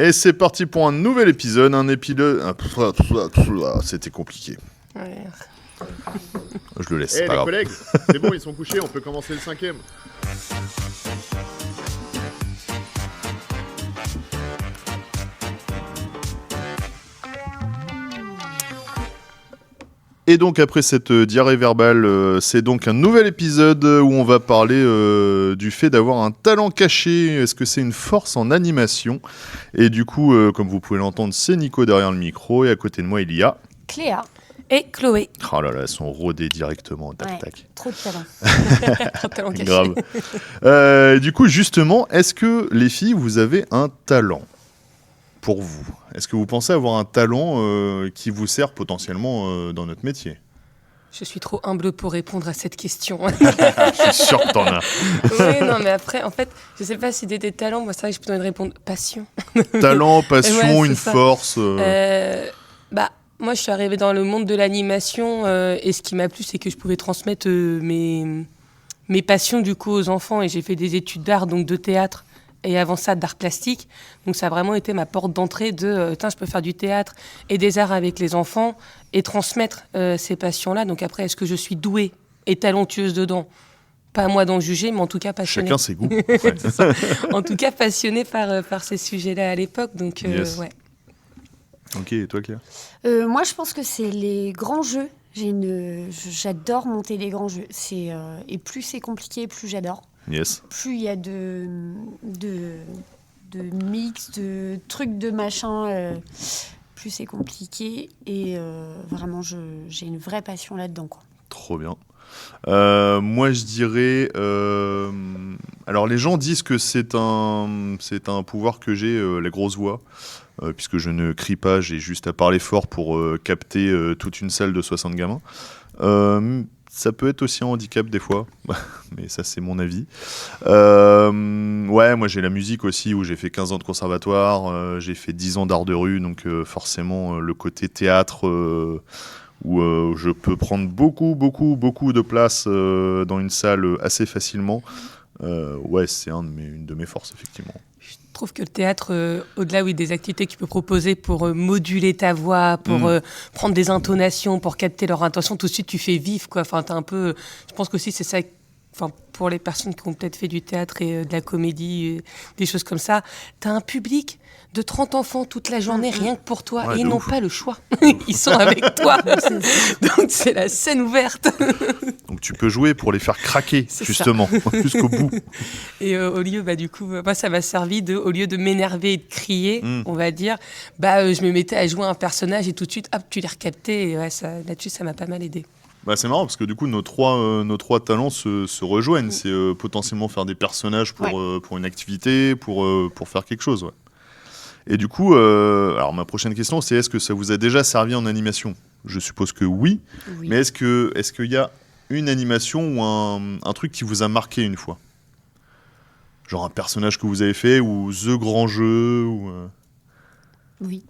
Et c'est parti pour un nouvel épisode, C'était compliqué. Ouais. Je le laisse, Eh c'est pas les grave. collègues, c'est bon, ils sont couchés, on peut commencer le 5e. Et donc après cette diarrhée verbale, c'est donc un nouvel épisode où on va parler du fait d'avoir un talent caché. Est-ce que c'est une force en animation ? Et du coup, comme vous pouvez l'entendre, c'est Nico derrière le micro et à côté de moi il y a... Cléa. Et Chloé. Oh là là, elles sont rodées directement, tac Ouais, tac. trop de talent. Trop de talent caché. Grave. Du coup, justement, est-ce que les filles, vous avez un talent pour vous ? Est-ce que vous pensez avoir un talent qui vous sert potentiellement dans notre métier ? Je suis trop humble pour répondre à cette question. Je suis sûr que t'en as. Oui, non, mais après, en fait, je sais pas si c'était des talents. Moi, c'est vrai que je peux répondre passion. Talent, passion, Ouais, c'est une ça. force. Moi, je suis arrivée dans le monde de l'animation et ce qui m'a plu, c'est que je pouvais transmettre mes passions du coup aux enfants. Et j'ai fait des études d'art, donc de théâtre, et avant ça d'art plastique. Donc ça a vraiment été ma porte d'entrée de je peux faire du théâtre et des arts avec les enfants et transmettre ces passions-là. Donc après, est-ce que je suis douée et talentueuse dedans ? Pas à moi d'en juger, mais en tout cas passionnée. Chacun ses goûts. Ouais. C'est ça. En tout cas passionnée par ces sujets-là à l'époque. Donc Yes. ouais. Ok, et toi Claire ? Moi, je pense que c'est les grands jeux. J'adore monter les grands jeux. Et plus c'est compliqué, plus j'adore. Yes. Plus il y a de mix, de trucs, de machin, plus c'est compliqué. Et vraiment, j'ai une vraie passion là-dedans, quoi. Trop bien. Moi, je dirais... Alors, les gens disent que c'est un pouvoir que j'ai, la grosse voix. Puisque je ne crie pas, j'ai juste à parler fort pour capter toute une salle de 60 gamins. Ça peut être aussi un handicap des fois, mais ça c'est mon avis. Ouais, moi j'ai la musique aussi, où j'ai fait 15 ans de conservatoire, j'ai fait 10 ans d'art de rue, donc forcément le côté théâtre, où je peux prendre beaucoup de place dans une salle assez facilement. Ouais, c'est une de mes forces, effectivement. Je trouve que le théâtre, au-delà des activités que tu peux proposer pour moduler ta voix, pour prendre des intonations, pour capter leur intention, tout de suite tu fais vivre, quoi. Enfin, t'as un peu, je pense qu'aussi c'est ça, enfin, pour les personnes qui ont peut-être fait du théâtre et de la comédie, des choses comme ça, t'as un public de 30 enfants toute la journée, rien que pour toi, Ouais, et ils de n'ont ouf. pas le choix. Ils sont avec toi. Donc c'est la scène ouverte. Donc tu peux jouer pour les faire craquer, C'est justement, jusqu'au bout. Et au lieu, du coup, moi, ça m'a servi au lieu de m'énerver et de crier, on va dire, je me mettais à jouer un personnage et tout de suite, hop, tu l'as recapté. Et ouais, là-dessus, ça m'a pas mal aidé. C'est marrant parce que du coup nos trois talents se rejoignent. C'est potentiellement faire des personnages pour une activité, pour faire quelque chose. Ouais. Et du coup, alors ma prochaine question c'est est-ce que ça vous a déjà servi en animation ? Je suppose que oui. Mais est-ce qu'il y a une animation ou un truc qui vous a marqué une fois ? Genre un personnage que vous avez fait ou The Grand Jeu ou Oui.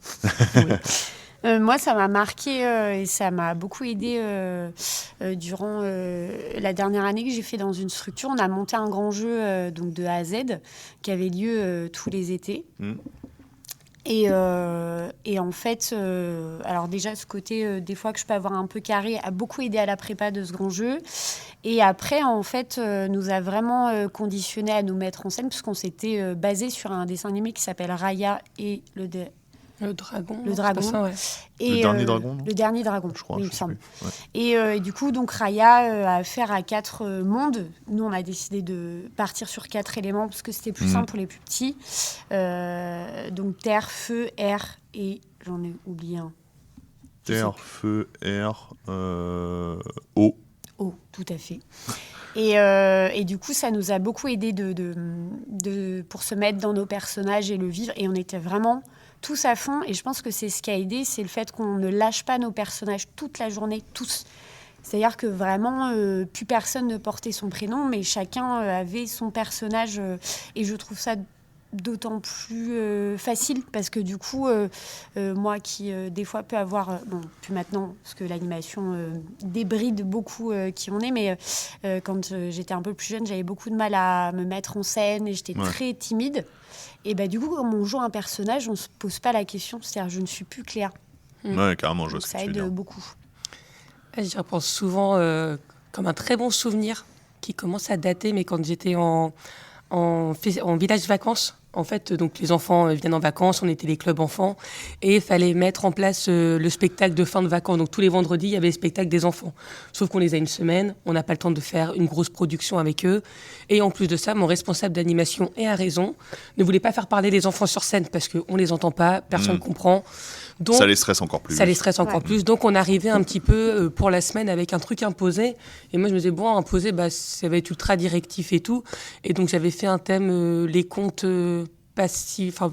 Moi, ça m'a marqué et ça m'a beaucoup aidé durant la dernière année que j'ai fait dans une structure. On a monté un grand jeu donc de A à Z qui avait lieu tous les étés. Et en fait, alors déjà, ce côté, des fois que je peux avoir un peu carré, a beaucoup aidé à la prépa de ce grand jeu. Et après, en fait, nous a vraiment conditionné à nous mettre en scène, puisqu'on s'était basé sur un dessin animé qui s'appelle Raya et le dragon. Le dernier dragon, non ? Le dernier dragon, je crois, oui, je il me sais semble. plus. Ouais. Et du coup, donc Raya a affaire à 4 mondes. Nous, on a décidé de partir sur 4 éléments parce que c'était plus simple pour les plus petits. Donc terre, feu, air et j'en ai oublié un. Terre, feu, air, eau. Eau, tout à fait. Et du coup, ça nous a beaucoup aidé pour se mettre dans nos personnages et le vivre. Et on était vraiment tous à fond. Et je pense que c'est ce qui a aidé, c'est le fait qu'on ne lâche pas nos personnages toute la journée, tous. C'est-à-dire que vraiment, plus personne ne portait son prénom, mais chacun avait son personnage. Et je trouve ça d'autant plus facile parce que du coup, moi qui des fois peut avoir, bon, plus maintenant parce que l'animation débride beaucoup qui on est, mais quand j'étais un peu plus jeune, j'avais beaucoup de mal à me mettre en scène et j'étais très timide. Et bah, du coup, quand on joue un personnage, on ne se pose pas la question, c'est-à-dire je ne suis plus Cléa. Ouais, carrément, je vois Donc, ce que ça tu veux aide dire. beaucoup. J'y repense souvent comme un très bon souvenir qui commence à dater, mais quand j'étais en village vacances. En fait, donc les enfants viennent en vacances, on était les clubs enfants, et il fallait mettre en place le spectacle de fin de vacances. Donc tous les vendredis, il y avait le spectacle des enfants. Sauf qu'on les a une semaine, on n'a pas le temps de faire une grosse production avec eux. Et en plus de ça, mon responsable d'animation, et à raison, ne voulait pas faire parler les enfants sur scène parce qu'on ne les entend pas, personne ne comprend. Donc, Ça les stresse encore plus. Ça les stresse encore plus. Donc, on arrivait un petit peu pour la semaine avec un truc imposé. Et moi, je me disais, bon, imposé, bah, ça va être ultra directif et tout. Et donc, j'avais fait un thème, les contes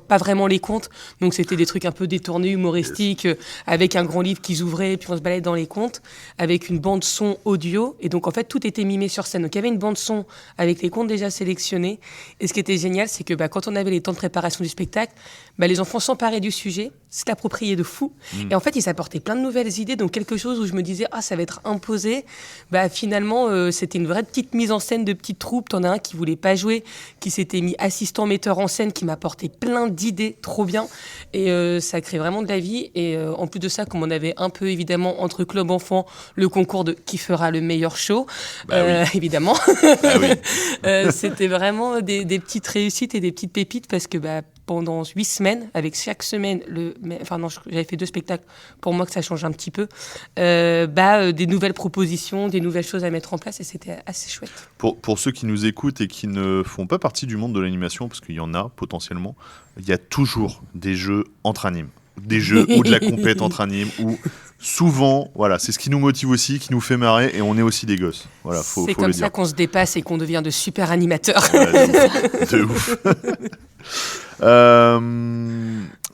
pas vraiment les contes. Donc, c'était des trucs un peu détournés, humoristiques, avec un grand livre qui s'ouvrait, puis on se baladait dans les contes, avec une bande-son audio. Et donc, en fait, tout était mimé sur scène. Donc, il y avait une bande-son avec les contes déjà sélectionnés. Et ce qui était génial, c'est que quand on avait les temps de préparation du spectacle, les enfants s'emparaient du sujet, se l'appropriaient de fou. Et en fait, ils apportaient plein de nouvelles idées. Donc, quelque chose où je me disais, ça va être imposé. Finalement, c'était une vraie petite mise en scène de petite troupe. T'en as un qui voulait pas jouer, qui s'était mis assistant metteur en scène, qui m'apportait plein d'idées, trop bien. Et ça crée vraiment de la vie. Et en plus de ça, comme on avait un peu, évidemment, entre club enfants, le concours de qui fera le meilleur show, évidemment. C'était vraiment des petites réussites et des petites pépites parce que pendant 8 semaines, avec chaque semaine, j'avais fait 2 spectacles, pour moi que ça change un petit peu, des nouvelles propositions, des nouvelles choses à mettre en place et c'était assez chouette. Pour ceux qui nous écoutent et qui ne font pas partie du monde de l'animation, parce qu'il y en a potentiellement, il y a toujours des jeux entre animes. Des jeux ou de la compète entre animes, ou souvent, voilà, c'est ce qui nous motive aussi, qui nous fait marrer, et on est aussi des gosses. Voilà, faut c'est le comme dire. Ça qu'on se dépasse et qu'on devient de super animateurs. Voilà, de ouf.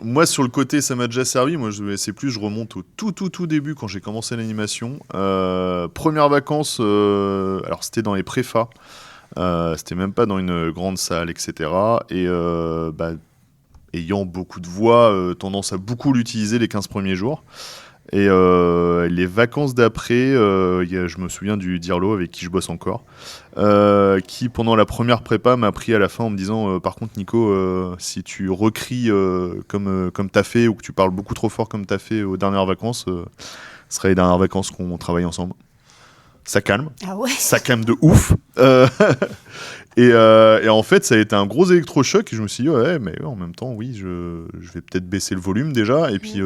Moi, sur le côté, ça m'a déjà servi. Moi, je remonte au tout début quand j'ai commencé l'animation. Premières vacances, alors c'était dans les préfas. C'était même pas dans une grande salle, etc. Et ayant beaucoup de voix, tendance à beaucoup l'utiliser les 15 premiers jours. Et les vacances d'après, je me souviens du Dirlo avec qui je bosse encore, qui pendant la première prépa m'a pris à la fin en me disant par contre Nico, si tu recries comme t'as fait ou que tu parles beaucoup trop fort comme t'as fait aux dernières vacances, ce serait les dernières vacances qu'on travaille ensemble. Ça calme, ça calme de ouf. Et en fait, ça a été un gros électrochoc et je me suis dit, mais en même temps, oui, je vais peut-être baisser le volume déjà. Et puis,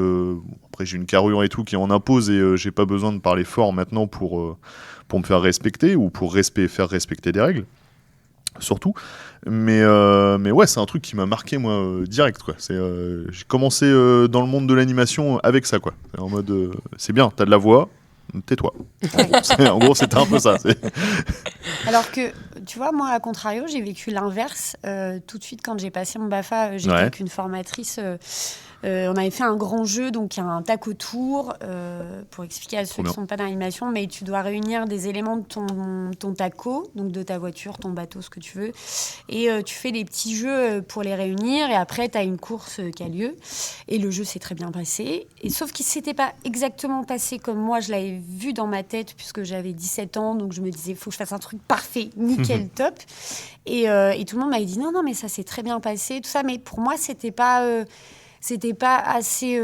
après, j'ai une carrure et tout qui en impose et j'ai pas besoin de parler fort maintenant pour me faire respecter ou pour faire respecter des règles, surtout. Mais ouais, c'est un truc qui m'a marqué, moi, direct, quoi. J'ai commencé dans le monde de l'animation avec ça, quoi. C'est en mode, c'est bien, t'as de la voix. Tais-toi. En gros, c'était un peu ça. Alors que, tu vois, moi, à contrario, j'ai vécu l'inverse. Tout de suite, quand j'ai passé mon BAFA, j'étais avec une formatrice. On avait fait un grand jeu, donc il y a un tac autour, pour expliquer à ceux qui ne sont pas dans l'animation, mais tu dois réunir des éléments de ton taco, donc de ta voiture, ton bateau, ce que tu veux, et tu fais des petits jeux pour les réunir, et après tu as une course qui a lieu, et le jeu s'est très bien passé, et sauf qu'il ne s'était pas exactement passé comme moi je l'avais vu dans ma tête, puisque j'avais 17 ans, donc je me disais, il faut que je fasse un truc parfait, nickel, top, et tout le monde m'avait dit, non, mais ça s'est très bien passé, tout ça, mais pour moi, c'était pas assez.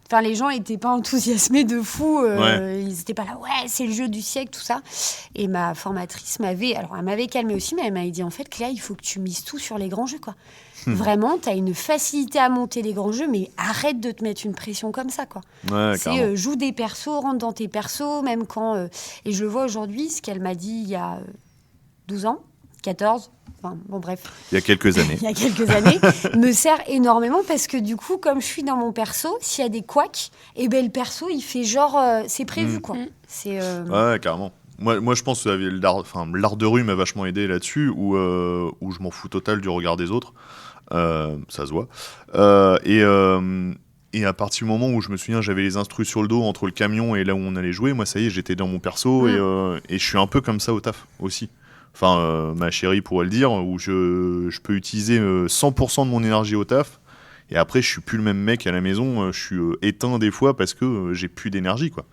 Enfin, les gens n'étaient pas enthousiasmés de fou. Ils n'étaient pas là, c'est le jeu du siècle, tout ça. Et ma formatrice elle m'avait calmée aussi, mais elle m'avait dit en fait, Cléa, il faut que tu mises tout sur les grands jeux, quoi. Vraiment, tu as une facilité à monter les grands jeux, mais arrête de te mettre une pression comme ça, quoi. C'est joue des persos, rentre dans tes persos, même quand. Et je le vois aujourd'hui, ce qu'elle m'a dit il y a 12 ans, 14. Enfin, bon, bref. Il y a quelques années. Me sert énormément parce que du coup, comme je suis dans mon perso, s'il y a des couacs, le perso, il fait genre, c'est prévu, quoi. Ouais, carrément. Moi, je pense que l'art de rue m'a vachement aidé là-dessus, où je m'en fous total du regard des autres. Ça se voit. Et à partir du moment où je me souviens, j'avais les instrus sur le dos entre le camion et là où on allait jouer, moi, ça y est, j'étais dans mon perso et je suis un peu comme ça au taf aussi. enfin ma chérie pourrait le dire, où je peux utiliser 100% de mon énergie au taf, et après je suis plus le même mec à la maison, je suis éteint des fois parce que j'ai plus d'énergie, quoi.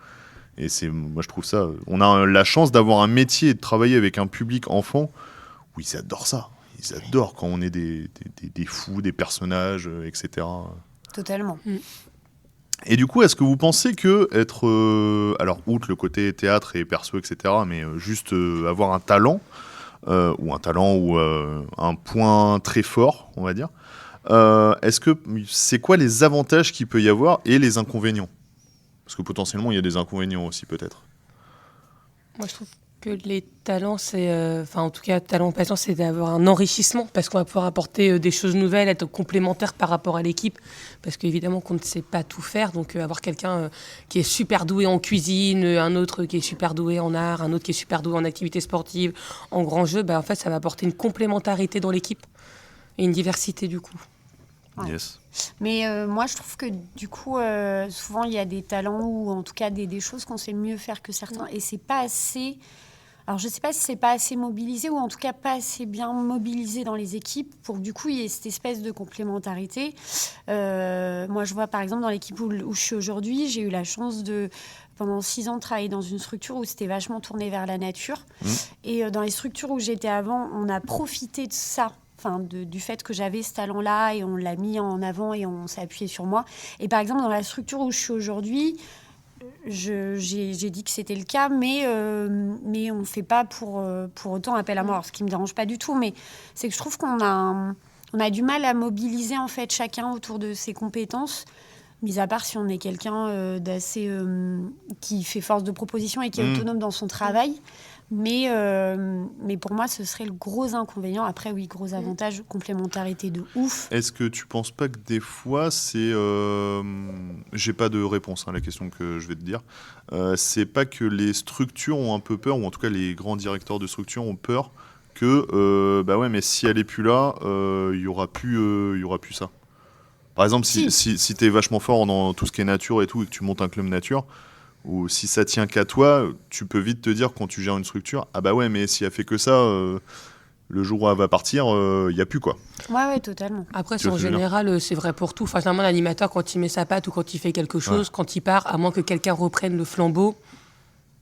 Et moi je trouve ça, on a la chance d'avoir un métier et de travailler avec un public enfant où ils adorent ça. Ils adorent quand on est des fous, des personnages, etc. Totalement. Et du coup, est-ce que vous pensez que être, alors outre le côté théâtre et perso, etc., mais juste avoir un talent ou un point très fort, on va dire, est-ce que c'est quoi les avantages qu'il peut y avoir et les inconvénients? Parce que potentiellement, il y a des inconvénients aussi, peut-être. Moi, je trouve que les talents, c'est... Enfin, en tout cas, talent patient, c'est d'avoir un enrichissement, parce qu'on va pouvoir apporter des choses nouvelles, être complémentaire par rapport à l'équipe, parce qu'évidemment qu'on ne sait pas tout faire, donc avoir quelqu'un qui est super doué en cuisine, un autre qui est super doué en art, un autre qui est super doué en activité sportive, en grand jeu, en fait, ça va apporter une complémentarité dans l'équipe et une diversité, du coup. Ouais. Yes. Mais moi, je trouve que du coup, souvent, il y a des talents ou en tout cas des choses qu'on sait mieux faire que certains. Et c'est pas assez... Alors, je sais pas si c'est pas assez mobilisé ou en tout cas pas assez bien mobilisé dans les équipes pour que du coup, il y ait cette espèce de complémentarité. Moi, je vois par exemple dans l'équipe où je suis aujourd'hui, j'ai eu la chance pendant 6 ans, de travailler dans une structure où c'était vachement tourné vers la nature. Et dans les structures où j'étais avant, on a profité de ça. Enfin, du fait que j'avais ce talent-là et on l'a mis en avant et on s'est appuyé sur moi. Et par exemple, dans la structure où je suis aujourd'hui, j'ai dit que c'était le cas, mais on ne fait pas pour autant appel à moi. Alors, ce qui ne me dérange pas du tout, mais c'est que je trouve qu'on a du mal à mobiliser en fait, chacun autour de ses compétences, mis à part si on est quelqu'un d'assez qui fait force de proposition et qui est autonome dans son travail. Mais pour moi, ce serait le gros inconvénient. Après, oui, gros avantage, complémentarité de ouf. Est-ce que tu penses pas que des fois, c'est... J'ai pas de réponse à la question que je vais te dire. C'est pas que les structures ont un peu peur, ou en tout cas les grands directeurs de structures ont peur que, bah ouais, mais si elle est plus là, il y aura plus ça. Par exemple, si t'es vachement fort dans tout ce qui est nature et tout, et que tu montes un club nature, ou si ça tient qu'à toi, tu peux vite te dire quand tu gères une structure, ah bah ouais, mais si elle fait que ça, le jour où elle va partir, il n'y a plus, quoi. Ouais, totalement. Après, en général, c'est vrai pour tout. Enfin, généralement, l'animateur, quand il met sa patte ou quand il fait quelque chose, quand il part, à moins que quelqu'un reprenne le flambeau,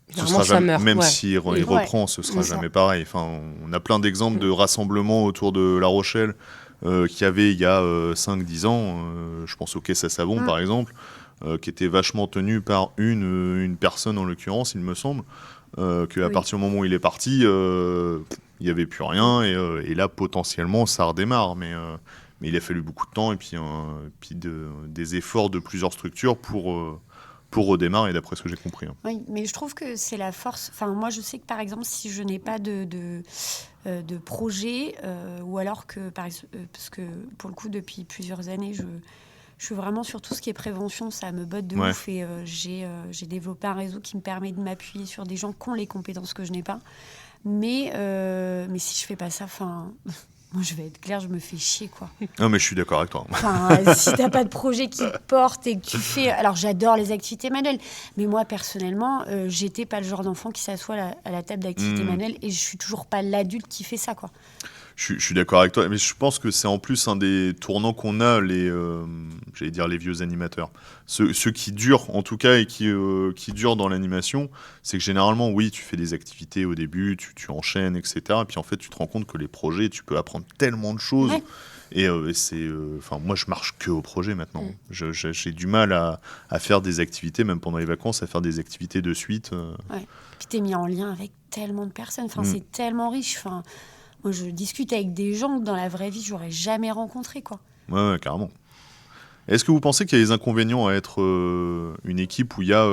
généralement, ça meurt. Même s'il reprend, ce sera jamais pareil. Enfin, on a plein d'exemples de rassemblements autour de La Rochelle qu'il y avait il y a 5-10 ans. Je pense au Caisse à savon, par exemple, qui était vachement tenu par une personne, en l'occurrence, il me semble, qu'à partir du moment où il est parti, il n'y avait plus rien, et là, potentiellement, ça redémarre. Mais il a fallu beaucoup de temps, et puis des efforts de plusieurs structures pour redémarrer, d'après ce que j'ai compris. Oui, mais je trouve que c'est la force. Enfin, moi, je sais que, par exemple, si je n'ai pas de projet, ou alors que, parce que, pour le coup, depuis plusieurs années, je suis vraiment sur tout ce qui est prévention, ça me botte de ouf, et j'ai développé un réseau qui me permet de m'appuyer sur des gens qui ont les compétences que je n'ai pas. Mais si je fais pas ça, moi je vais être claire, je me fais chier, quoi. Non, mais je suis d'accord avec toi. Si t'as pas de projet qui te porte et que tu fais... Alors j'adore les activités manuelles, mais moi personnellement, j'étais pas le genre d'enfant qui s'assoit à la table d'activités manuelles, et je suis toujours pas l'adulte qui fait ça, quoi. Je suis d'accord avec toi, mais je pense que c'est en plus un des tournants qu'on a, j'allais dire les vieux animateurs. Ceux qui durent, en tout cas, et qui durent dans l'animation, c'est que généralement, oui, tu fais des activités au début, tu enchaînes, etc. Et puis en fait, tu te rends compte que les projets, tu peux apprendre tellement de choses. Ouais. Et moi, je marche que au projet maintenant. J'ai du mal à faire des activités, même pendant les vacances, à faire des activités de suite. Ouais. Puis t'es mis en lien avec tellement de personnes. C'est tellement riche. Moi, je discute avec des gens que dans la vraie vie, j'aurais jamais rencontré, quoi. Ouais, carrément. Est-ce que vous pensez qu'il y a des inconvénients à être une équipe où il y a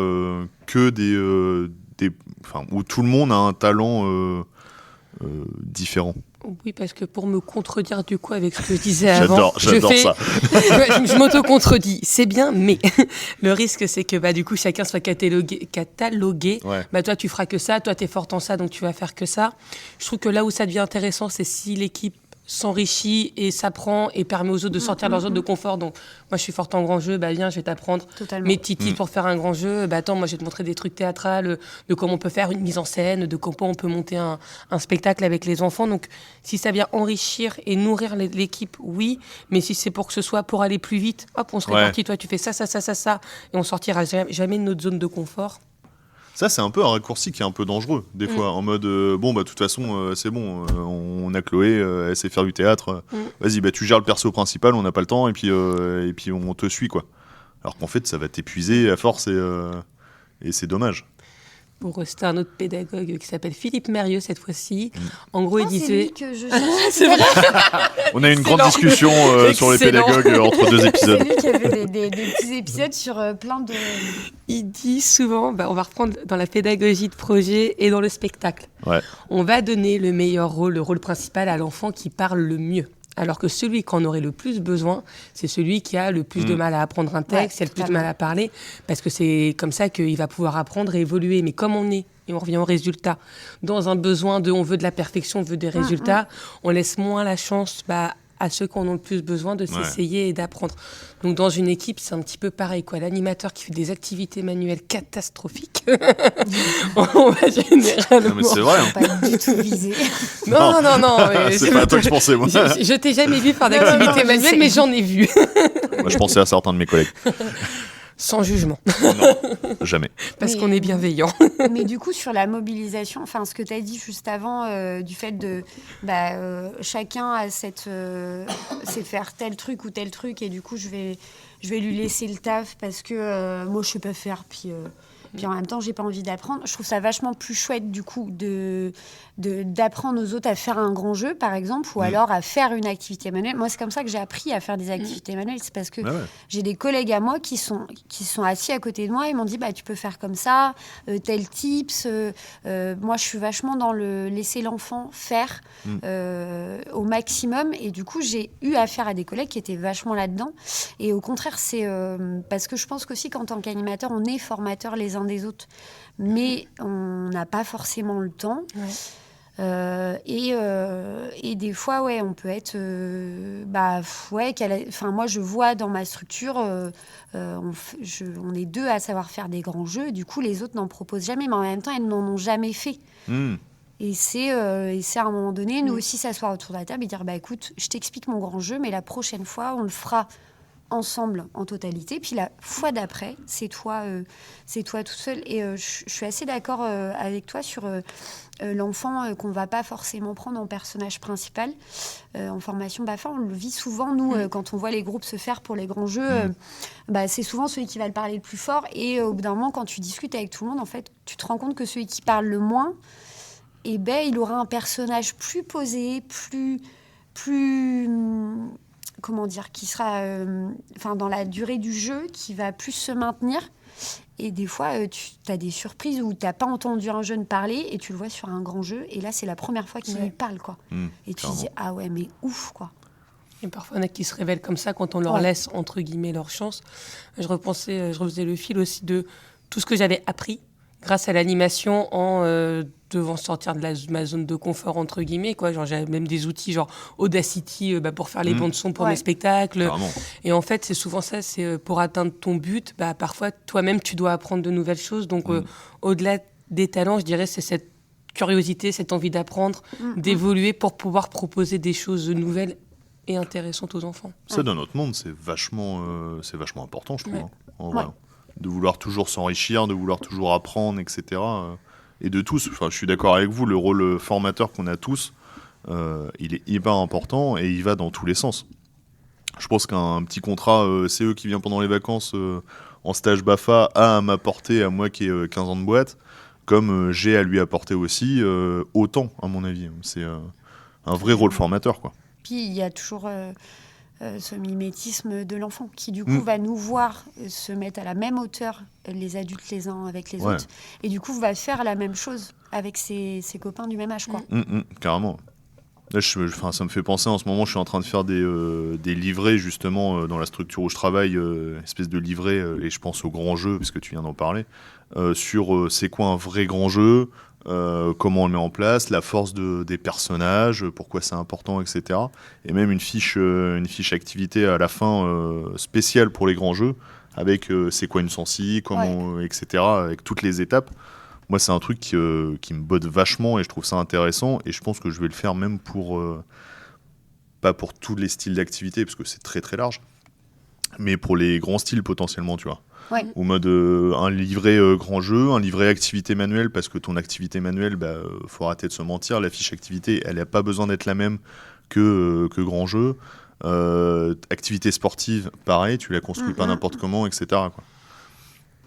que où tout le monde a un talent différent? Oui, parce que pour me contredire du coup avec ce que je disais avant, j'adore ça. je m'auto-contredis, c'est bien, mais le risque c'est que du coup chacun soit catalogué. Ouais. Toi tu feras que ça, toi t'es forte en ça, donc tu vas faire que ça. Je trouve que là où ça devient intéressant, c'est si l'équipe s'enrichit et s'apprend et permet aux autres de sortir de leur zone de confort. Donc, moi, je suis forte en grand jeu, viens, je vais t'apprendre Totalement. mes petits tips pour faire un grand jeu. Attends, moi, je vais te montrer des trucs théâtrales, de comment on peut faire une mise en scène, de comment on peut monter un spectacle avec les enfants. Donc, si ça vient enrichir et nourrir l'équipe, oui. Mais si c'est pour que ce soit pour aller plus vite, hop, on se répartit. Toi, tu fais ça, et on sortira jamais de notre zone de confort. Ça, c'est un peu un raccourci qui est un peu dangereux, des fois, en mode, de toute façon, c'est bon, on a Chloé, elle sait faire du théâtre, vas-y, tu gères le perso principal, on n'a pas le temps, et puis on te suit, quoi. Alors qu'en fait, ça va t'épuiser à force, et c'est dommage. C'était un autre pédagogue qui s'appelle Philippe Mérieux cette fois-ci. En gros, il disait... C'est lui que je cherchais. C'est vrai. On a eu une grande discussion sur les pédagogues entre 2 épisodes. C'est lui qui avait des petits épisodes sur plein de... Il dit souvent, on va reprendre dans la pédagogie de projet et dans le spectacle. Ouais. On va donner le meilleur rôle, le rôle principal à l'enfant qui parle le mieux. Alors que celui qu'en aurait le plus besoin, c'est celui qui a le plus de mal à apprendre un texte, qui a le plus de mal à parler, parce que c'est comme ça qu'il va pouvoir apprendre et évoluer. Mais comme on est, et on revient au résultat, dans un besoin on veut de la perfection, on veut des résultats, on laisse moins la chance à ceux qui en ont le plus besoin de s'essayer et d'apprendre. Donc dans une équipe, c'est un petit peu pareil, quoi. L'animateur qui fait des activités manuelles catastrophiques, on va généralement... Non, mais c'est vrai. Pas du tout visé. Non. C'est pas à toi que je pensais, moi. Je t'ai jamais vu faire d'activités manuelles, mais j'en ai vu. Moi, je pensais à certains de mes collègues. Sans jugement. Non, jamais. Parce qu'on est bienveillant. Mais du coup, sur la mobilisation, ce que tu as dit juste avant, du fait de chacun a c'est faire tel truc ou tel truc, et du coup, je vais lui laisser le taf parce que moi, je sais pas faire, puis en même temps, j'ai pas envie d'apprendre. Je trouve ça vachement plus chouette, du coup, d'apprendre aux autres à faire un grand jeu, par exemple, ou alors à faire une activité manuelle. Moi, c'est comme ça que j'ai appris à faire des activités manuelles. C'est parce que j'ai des collègues à moi qui sont assis à côté de moi et m'ont dit, tu peux faire comme ça, tel tips. Moi, je suis vachement dans le laisser l'enfant faire au maximum. Et du coup, j'ai eu affaire à des collègues qui étaient vachement là-dedans. Et au contraire, c'est parce que je pense qu'aussi qu'en tant qu'animateur, on est formateurs les uns des autres, mais on n'a pas forcément le temps. Et des fois, on peut être... moi, je vois dans ma structure, on est 2 à savoir faire des grands jeux. Du coup, les autres n'en proposent jamais, mais en même temps, elles n'en ont jamais fait. Et c'est à un moment donné, nous aussi, s'asseoir autour de la table et dire, écoute, je t'explique mon grand jeu, mais la prochaine fois, on le fera ensemble en totalité, puis la fois d'après c'est toi tout seul. Et je suis assez d'accord avec toi sur l'enfant qu'on va pas forcément prendre en personnage principal en formation BAFA. On le vit souvent nous quand on voit les groupes se faire pour les grands jeux, c'est souvent celui qui va le parler le plus fort, et au bout d'un moment, quand tu discutes avec tout le monde, en fait tu te rends compte que celui qui parle le moins, il aura un personnage plus posé, plus comment dire, qui sera dans la durée du jeu, qui va plus se maintenir. Et des fois, tu as des surprises où tu n'as pas entendu un jeune parler et tu le vois sur un grand jeu. Et là, c'est la première fois qu'il lui parle, quoi. Et tu te dis, ah ouais, mais ouf, quoi. Et parfois, il y en a qui se révèlent comme ça quand on leur laisse, entre guillemets, leur chance. Je refaisais le fil aussi de tout ce que j'avais appris grâce à l'animation en devant sortir de ma zone de confort, entre guillemets, quoi. Genre, j'avais même des outils genre Audacity pour faire les bandes son pour mes spectacles. Carrément. Et en fait, c'est souvent ça, c'est pour atteindre ton but, parfois toi-même tu dois apprendre de nouvelles choses. Donc au-delà des talents, je dirais, c'est cette curiosité, cette envie d'apprendre, d'évoluer pour pouvoir proposer des choses nouvelles et intéressantes aux enfants. Ça, dans notre monde, c'est vachement important, je trouve. En vrai. De vouloir toujours s'enrichir, de vouloir toujours apprendre, etc. Et de tous, je suis d'accord avec vous, le rôle formateur qu'on a tous, il est hyper important et il va dans tous les sens. Je pense qu'un petit contrat CE qui vient pendant les vacances en stage BAFA a à m'apporter, à moi qui ai 15 ans de boîte, comme j'ai à lui apporter aussi autant, à mon avis. C'est un vrai rôle formateur, quoi. Puis il y a toujours ce mimétisme de l'enfant qui du coup va nous voir se mettre à la même hauteur, les adultes les uns avec les autres, et du coup va faire la même chose avec ses copains du même âge, quoi. Carrément. Là, ça me fait penser, en ce moment je suis en train de faire des livrets justement dans la structure où je travaille, espèce de livret, et je pense au grand jeu parce que tu viens d'en parler, sur c'est quoi un vrai grand jeu, comment on le met en place, la force des personnages, pourquoi c'est important, etc. Et même une fiche activité à la fin spéciale pour les grands jeux, avec c'est quoi une sensi, comment, etc., avec toutes les étapes. Moi, c'est un truc qui me botte vachement et je trouve ça intéressant. Et je pense que je vais le faire même pas pour tous les styles d'activité, parce que c'est très très large, mais pour les grands styles potentiellement, tu vois. Ouais. Au mode un livret grand jeu, un livret activité manuelle, parce que ton activité manuelle, faut arrêter de se mentir, la fiche activité, elle n'a pas besoin d'être la même que grand jeu. Activité sportive, pareil, tu la construis pas n'importe comment, etc., quoi.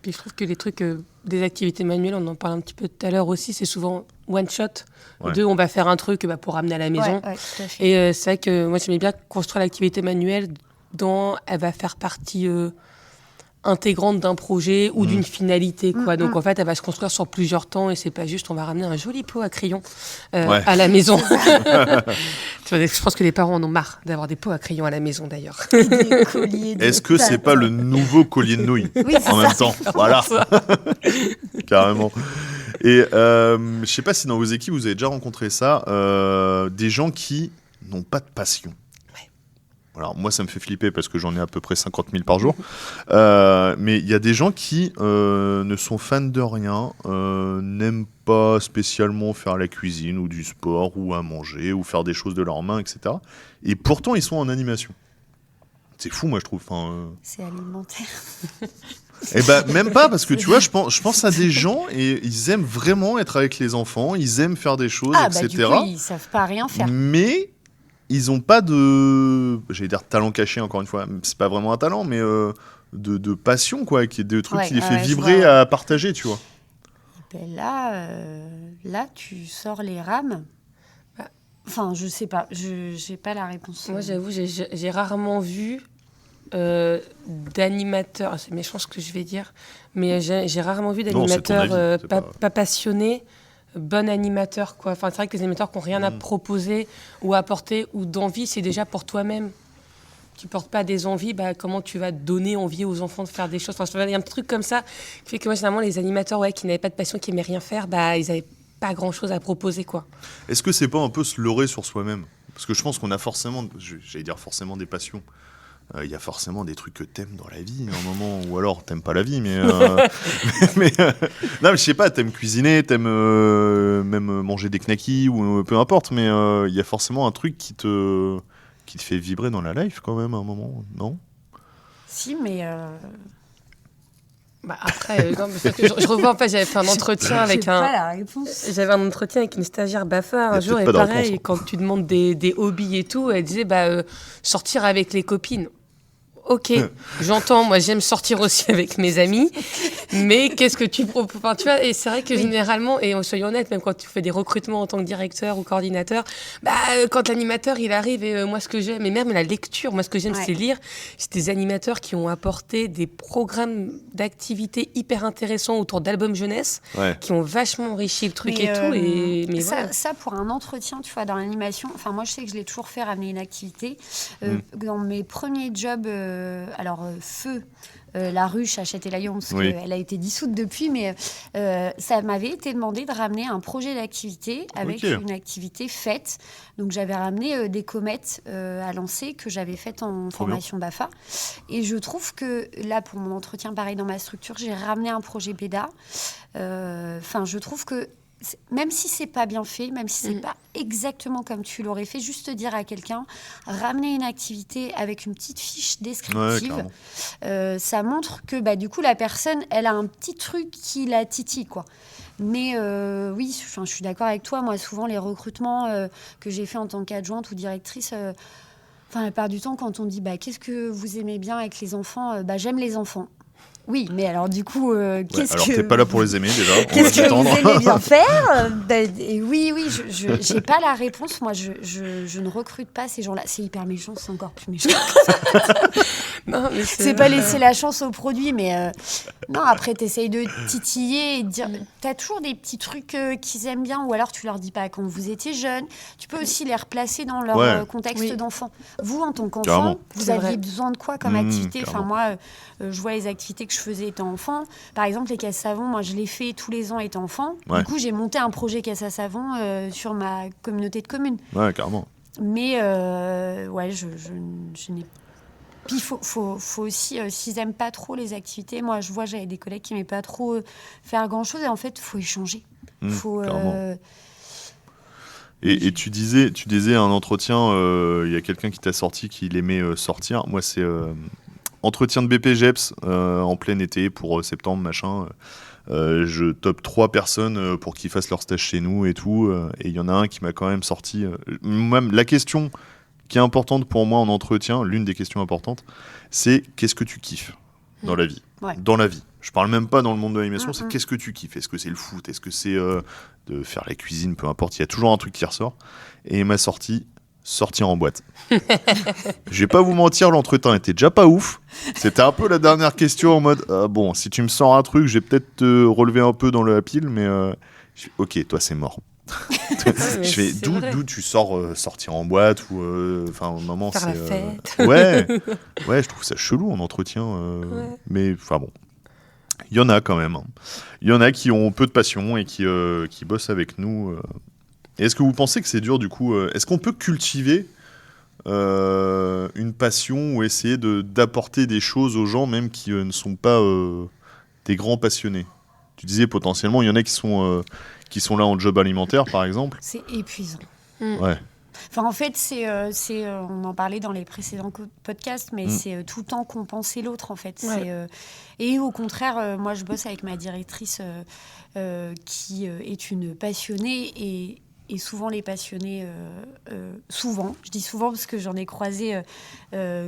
Puis je trouve que les trucs des activités manuelles, on en parle un petit peu tout à l'heure aussi, c'est souvent one shot. Ouais. On va faire un truc pour ramener à la maison. Ouais, tout à fait. Et c'est vrai que moi, j'aimais bien construire l'activité manuelle dont elle va faire partie intégrante d'un projet ou d'une finalité, quoi. Donc en fait, elle va se construire sur plusieurs temps et c'est pas juste on va ramener un joli pot à crayon à la maison. Tu vois, je pense que les parents en ont marre d'avoir des pots à crayon à la maison d'ailleurs. Des colliers de Est-ce que c'est pâtes. pas le nouveau collier de nouilles Oui, c'est en même temps? Voilà, carrément. Et je sais pas si dans vos équipes vous avez déjà rencontré ça, des gens qui n'ont pas de passion. Alors moi ça me fait flipper parce que j'en ai à peu près 50 000 par jour, mais il y a des gens qui ne sont fans de rien, n'aiment pas spécialement faire la cuisine ou du sport ou à manger ou faire des choses de leurs mains, etc. Et pourtant ils sont en animation. C'est fou, moi je trouve. C'est alimentaire. Et même pas, parce que tu vois, je pense à des gens et ils aiment vraiment être avec les enfants, ils aiment faire des choses, etc. Du coup, ils savent pas rien faire. Mais ils ont pas j'allais dire talent caché, encore une fois, c'est pas vraiment un talent, mais de passion, quoi, qui est des trucs qui les fait vibrer à partager, tu vois. Ben là, tu sors les rames. Enfin, je sais pas, j'ai pas la réponse. Moi, j'avoue, j'ai rarement vu d'animateurs, c'est méchant ce que je vais dire, mais j'ai rarement vu d'animateurs pas passionnés, bon animateur, quoi. Enfin, c'est vrai que les animateurs qui n'ont rien à proposer ou à apporter ou d'envie, c'est déjà pour toi-même. Tu portes pas des envies, comment tu vas donner envie aux enfants de faire des choses. Enfin, il y a un truc comme ça qui fait que moi, généralement, les animateurs qui n'avaient pas de passion, qui n'aimaient rien faire, ils n'avaient pas grand-chose à proposer, quoi. Est-ce que c'est pas un peu se leurrer sur soi-même? Parce que je pense qu'on a forcément, j'allais dire forcément des passions. Il y a forcément des trucs que t'aimes dans la vie, à un moment, ou alors t'aimes pas la vie, mais non, mais je sais pas, t'aimes cuisiner, t'aimes même manger des knackis ou peu importe, mais il y a forcément un truc qui te fait vibrer dans la life quand même à un moment, non? Si, mais après, non, parce que je revois, en fait, j'avais fait un entretien avec pas la réponse. J'avais un entretien avec une stagiaire BAFA un jour, et pas de pareil, réponse. quand tu demandes des hobbies et tout, elle disait sortir avec les copines. Ok, j'entends, moi j'aime sortir aussi avec mes amis, mais qu'est-ce que tu proposes? Enfin, tu vois, et c'est vrai que généralement, et soyons honnêtes, même quand tu fais des recrutements en tant que directeur ou coordinateur, quand l'animateur il arrive, et moi ce que j'aime, et même la lecture, moi ce que j'aime c'est lire, c'est des animateurs qui ont apporté des programmes d'activités hyper intéressants autour d'albums jeunesse, qui ont vachement enrichi le truc et tout. Mais ça, pour un entretien, tu vois, dans l'animation, enfin moi je sais que je l'ai toujours fait, ramener une activité. Dans mes premiers jobs, Feu, la ruche à Châtelaillon, parce qu'elle a été dissoute depuis, mais ça m'avait été demandé de ramener un projet d'activité avec une activité faite. Donc j'avais ramené des comètes à lancer que j'avais faites en formation BAFA. Et je trouve que là, pour mon entretien, pareil dans ma structure, j'ai ramené un projet BEDA. Je trouve que même si c'est pas bien fait, même si c'est pas exactement comme tu l'aurais fait, juste dire à quelqu'un, ramener une activité avec une petite fiche descriptive, ça montre que du coup la personne, elle a un petit truc qui la titille, quoi. Mais oui, je suis d'accord avec toi. Moi, souvent les recrutements que j'ai fait en tant qu'adjointe ou directrice, la plupart du temps, quand on dit qu'est-ce que vous aimez bien avec les enfants, j'aime les enfants. Oui, mais alors du coup, qu'est-ce que... Alors t'es pas là pour les aimer déjà. Qu'est-ce que vous aimez bien faire? Oui, je n'ai pas la réponse. Moi, je ne recrute pas ces gens-là. C'est hyper méchant, c'est encore plus méchant. Non, mais C'est pas laisser la chance au produit, mais non, après, t'essayes de titiller et de dire. T'as toujours des petits trucs qu'ils aiment bien, ou alors tu leur dis pas quand vous étiez jeune. Tu peux aussi les replacer dans leur contexte d'enfant. Vous, en tant qu'enfant, Carrément. vous aviez besoin de quoi comme activité? Enfin, carrément. moi, je vois les activités que je faisais étant enfant. Par exemple, les caisses savon, moi, je les fais tous les ans étant enfant. Ouais. Du coup, j'ai monté un projet caisse à savon sur ma communauté de communes. Ouais, carrément. Mais je n'ai. Puis il faut aussi, s'ils n'aiment pas trop les activités, moi je vois, j'avais des collègues qui n'aimaient pas trop faire grand-chose, et en fait, il faut échanger. Carrément. Et tu disais à un entretien, il y a quelqu'un qui t'a sorti qu'il aimait sortir. Moi, c'est entretien de BPGEPS en plein été pour septembre, machin. Je top 3 personnes pour qu'ils fassent leur stage chez nous et tout. Et il y en a un qui m'a quand même sorti. Même la question qui est importante pour moi en entretien, l'une des questions importantes, c'est qu'est-ce que tu kiffes dans la vie? Dans la vie. Je parle même pas dans le monde de l'animation, c'est qu'est-ce que tu kiffes? Est-ce que c'est le foot? Est-ce que c'est de faire la cuisine? Peu importe, il y a toujours un truc qui ressort. Et il m'a sorti sortir en boîte. Je vais pas vous mentir, l'entretien était déjà pas ouf. C'était un peu la dernière question en mode bon, si tu me sors un truc, je vais peut-être te relever un peu dans la pile, mais ok, toi c'est mort. Je fais d'où tu sors sortir en boîte ou enfin au moment faire c'est la fête. ouais, je trouve ça chelou en entretien mais enfin bon. Il y en a quand même. Hein. Il y en a qui ont peu de passion et qui bossent avec nous. Et est-ce que vous pensez que c'est dur du coup est-ce qu'on peut cultiver une passion ou essayer d'apporter des choses aux gens même qui ne sont pas des grands passionnés? Tu disais potentiellement il y en a qui sont là en job alimentaire par exemple. C'est épuisant. Ouais. Enfin, en fait, on en parlait dans les précédents podcasts, mais c'est tout le temps compenser l'autre, en fait. Ouais. Et au contraire, moi, je bosse avec ma directrice qui est une passionnée, et souvent les passionnés, je dis souvent parce que j'en ai croisé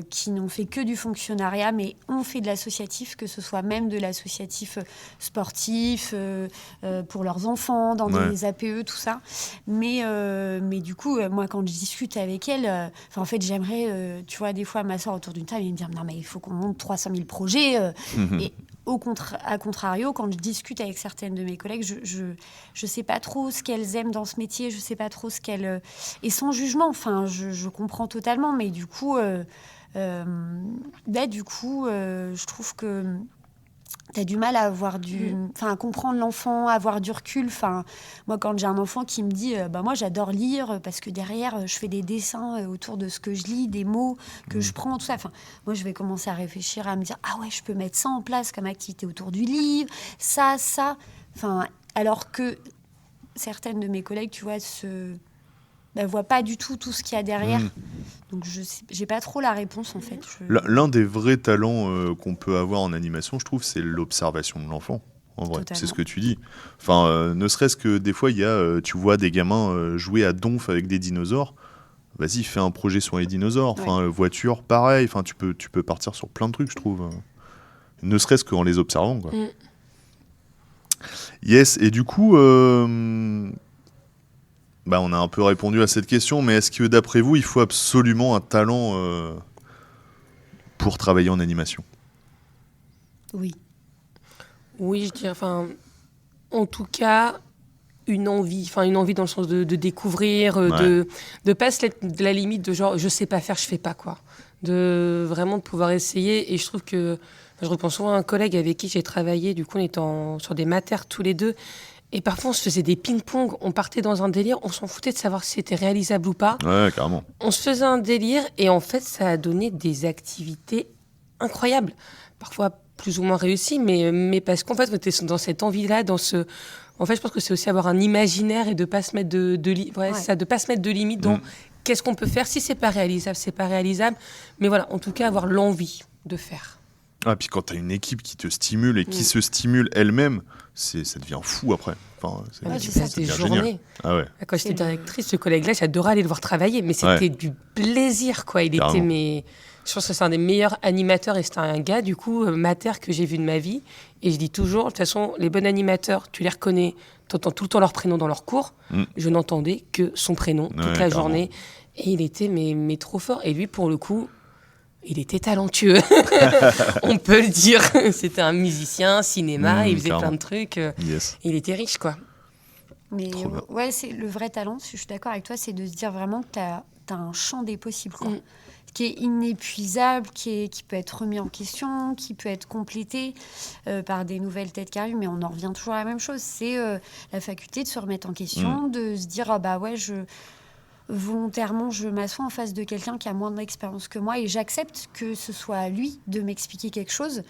qui n'ont fait que du fonctionnariat, mais ont fait de l'associatif, que ce soit même de l'associatif sportif, pour leurs enfants, dans des APE, tout ça. Mais du coup, moi, quand je discute avec elle, en fait, j'aimerais, tu vois, des fois m'asseoir autour d'une table et me dire, non, mais il faut qu'on monte 300 000 projets. Et à contrario, quand je discute avec certaines de mes collègues, je sais pas trop ce qu'elles aiment dans ce métier, je sais pas trop ce qu'elles... Et sans jugement, enfin, je comprends totalement, mais du coup, je trouve que t'as du mal à avoir à comprendre l'enfant, à avoir du recul. Enfin, moi, quand j'ai un enfant qui me dit, moi, j'adore lire parce que derrière, je fais des dessins autour de ce que je lis, des mots que je prends, tout ça. Enfin, moi, je vais commencer à réfléchir, à me dire, ah ouais, je peux mettre ça en place comme activité autour du livre, ça. Enfin, alors que certaines de mes collègues, tu vois, voient pas du tout ce qu'il y a derrière. Donc, j'ai pas trop la réponse, en fait. L'un des vrais talents qu'on peut avoir en animation, je trouve, c'est l'observation de l'enfant. En vrai, Totalement. c'est ce que tu dis. Enfin, ne serait-ce que des fois, tu vois des gamins jouer à donf avec des dinosaures. Vas-y, fais un projet sur les dinosaures. Enfin, voiture, pareil. Enfin, tu peux partir sur plein de trucs, je trouve. Ne serait-ce qu'en les observant, quoi. Yes. Et du coup, on a un peu répondu à cette question, mais est-ce que d'après vous, il faut absolument un talent pour travailler en animation? Oui. Oui, je dirais, en tout cas, une envie dans le sens de découvrir, de pas se mettre de la limite de genre, je sais pas faire, je fais pas, quoi. De vraiment de pouvoir essayer. Et je trouve que, je repense souvent à un collègue avec qui j'ai travaillé, du coup, on était sur des matières tous les deux. Et parfois, on se faisait des ping-pong, on partait dans un délire, on s'en foutait de savoir si c'était réalisable ou pas. Ouais, carrément. On se faisait un délire et en fait, ça a donné des activités incroyables. Parfois plus ou moins réussies, mais parce qu'en fait, on était dans cette envie-là, En fait, je pense que c'est aussi avoir un imaginaire et de pas se mettre de pas se mettre de limite dans qu'est-ce qu'on peut faire. Si c'est pas réalisable, c'est pas réalisable. Mais voilà, en tout cas, avoir l'envie de faire. Ah, puis quand t'as une équipe qui te stimule et qui se stimule elle-même, ça devient fou après. Enfin, tu passes des journées. Ah ouais. Quand j'étais directrice, ce collègue-là, j'adorais aller le voir travailler, mais c'était du plaisir, quoi. Il était, je pense que c'est un des meilleurs animateurs et c'était un gars, du coup, mater que j'ai vu de ma vie. Et je dis toujours, de toute façon, les bons animateurs, tu les reconnais, tu entends tout le temps leur prénom dans leur cours. Je n'entendais que son prénom toute la journée. Et il était mais trop fort. Et lui, pour le coup, il était talentueux. On peut le dire. C'était un musicien, cinéma, il faisait carrément. plein de trucs. Yes. Il était riche, quoi. Mais Trop bien. ouais, c'est le vrai talent, je suis d'accord avec toi, c'est de se dire vraiment que tu as un champ des possibles, quoi. Qui est inépuisable, qui peut être remis en question, qui peut être complété par des nouvelles têtes qui arrivent, mais on en revient toujours à la même chose. C'est la faculté de se remettre en question, de se dire, ah bah ouais, volontairement, je m'assois en face de quelqu'un qui a moins d'expérience que moi et j'accepte que ce soit à lui de m'expliquer quelque chose,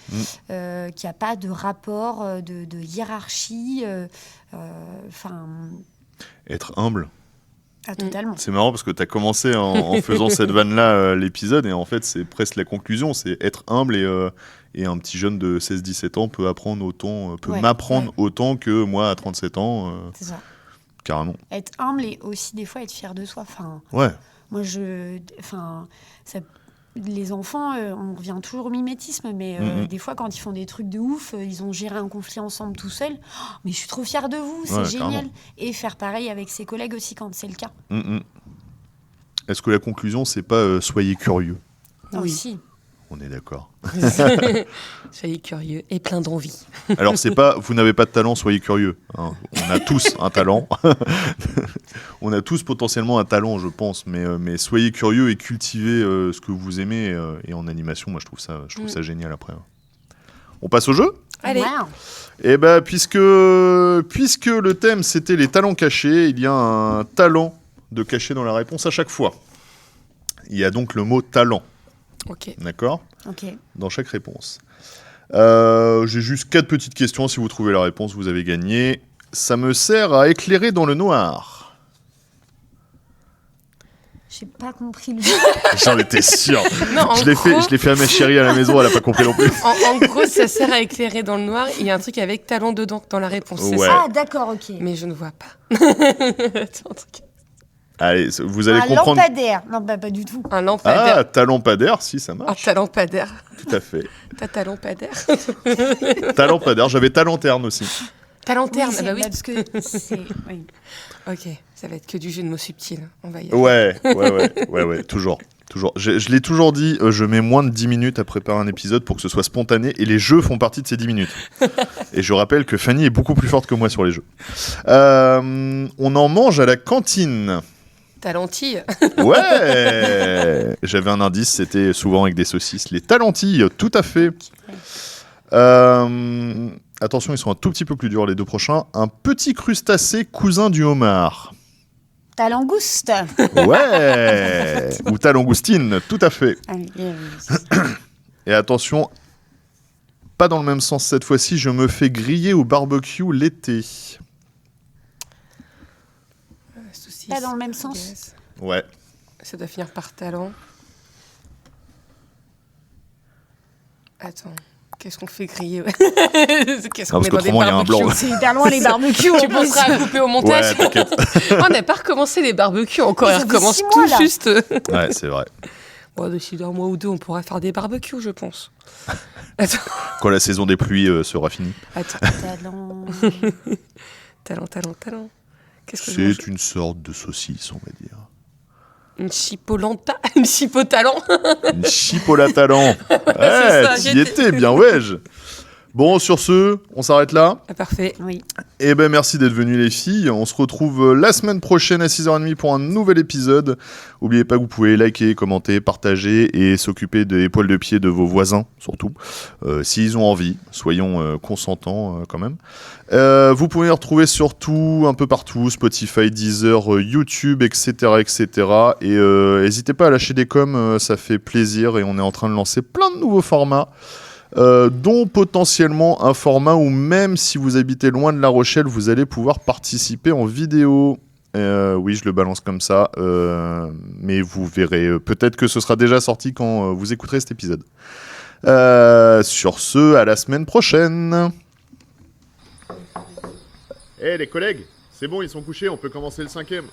qu'il n'y a pas de rapport, de hiérarchie. Être humble. Ah, totalement. C'est marrant parce que tu as commencé en faisant cette vanne-là, l'épisode, et en fait, c'est presque la conclusion. C'est être humble et un petit jeune de 16-17 ans peut apprendre autant, m'apprendre autant que moi à 37 ans. C'est ça. Carrément. Être humble et aussi des fois être fier de soi. Ouais. Moi, les enfants, on revient toujours au mimétisme, mais des fois, quand ils font des trucs de ouf, ils ont géré un conflit ensemble tout seuls. Oh, mais je suis trop fière de vous, c'est génial. Carrément. Et faire pareil avec ses collègues aussi quand c'est le cas. Est-ce que la conclusion, c'est pas soyez curieux? Oui. Aussi. On est d'accord. Soyez curieux et plein d'envie. Alors, c'est pas vous n'avez pas de talent, soyez curieux. Hein. On a tous un talent. On a tous potentiellement un talent, je pense. Mais soyez curieux et cultivez ce que vous aimez. Et en animation, moi, je trouve ça génial après. On passe au jeu ? Allez. Wow. Eh ben, puisque le thème, c'était les talents cachés, il y a un talent de caché dans la réponse à chaque fois. Il y a donc le mot talent. Ok. D'accord ? Ok. Dans chaque réponse. J'ai juste 4 petites questions. Si vous trouvez la réponse, vous avez gagné. Ça me sert à éclairer dans le noir. J'ai pas compris le jeu. J'en étais sûr. Non, en Je l'ai fait à ma chérie à la maison, elle a pas compris non plus. En gros, ça sert à éclairer dans le noir. Il y a un truc avec talent dedans dans la réponse. C'est Ouais. ça. Ah, d'accord, ok. Mais je ne vois pas. C'est un truc. Allez, vous allez Un comprendre. lampadaire. Non, bah, pas du tout. Un lampadaire. Ah, talent lampadaire, si ça Un marche. talampadaire. Tout à fait. T'as lampadaire. Talent lampadaire, j'avais talenterne aussi. Talenterne. Oui, Ah bah oui. parce que c'est... Oui. Ok, ça va être que du jeu de mots subtils. On va y aller. Ouais, toujours. Je l'ai toujours dit, je mets moins de 10 minutes à préparer un épisode pour que ce soit spontané, et les jeux font partie de ces 10 minutes. Et je rappelle que Fanny est beaucoup plus forte que moi sur les jeux. On en mange à la cantine. Talentille. Ouais. J'avais un indice, c'était souvent avec des saucisses. Les talentilles, tout à fait. Attention, ils sont un tout petit peu plus durs les deux prochains. Un petit crustacé cousin du homard. Ta langouste. Ouais. Ou ta langoustine, tout à fait. Allez, Et attention, pas dans le même sens cette fois-ci, je me fais griller au barbecue l'été. Saucisse, Pas dans le même sens. yes. Ouais. Ça doit finir par talent. Attends. Qu'est-ce qu'on fait griller Qu'est-ce qu'on parce met que dans des autrement, il y a un barbecues blanc. C'est hyper loin les barbecues. Tu penseras à couper au montage. Ouais, t'inquiète. On n'a pas recommencé les barbecues encore. Ça Ils fait recommencent 6 tout mois, là. juste. Ouais, c'est vrai. Bon, d'ici d'un mois ou deux, on pourra faire des barbecues, je pense. Attends. Quand la saison des pluies sera finie. Attends. Talent. Talent. Qu'est-ce que je mange C'est une sorte de saucisse, on va dire. Une chipolanta. Une chipotalent. Une chipola talent. ça, Ouais, t'y j'étais- étais, bien ouais. Bon, sur ce, on s'arrête là. Ah, parfait. Oui. Eh ben, merci d'être venus les filles. On se retrouve la semaine prochaine à 6h30 pour un nouvel épisode. N'oubliez pas que vous pouvez liker, commenter, partager et s'occuper des poils de pied de vos voisins, surtout. S'ils ont envie, soyons consentants quand même. Vous pouvez les retrouver surtout un peu partout, Spotify, Deezer, YouTube, etc. Et n'hésitez pas à lâcher des coms, ça fait plaisir et on est en train de lancer plein de nouveaux formats. Dont potentiellement un format où même si vous habitez loin de La Rochelle, vous allez pouvoir participer en vidéo. Oui, je le balance comme ça, mais vous verrez. Peut-être que ce sera déjà sorti quand vous écouterez cet épisode. Sur ce, à la semaine prochaine. Eh les collègues, c'est bon, ils sont couchés, on peut commencer le 5e.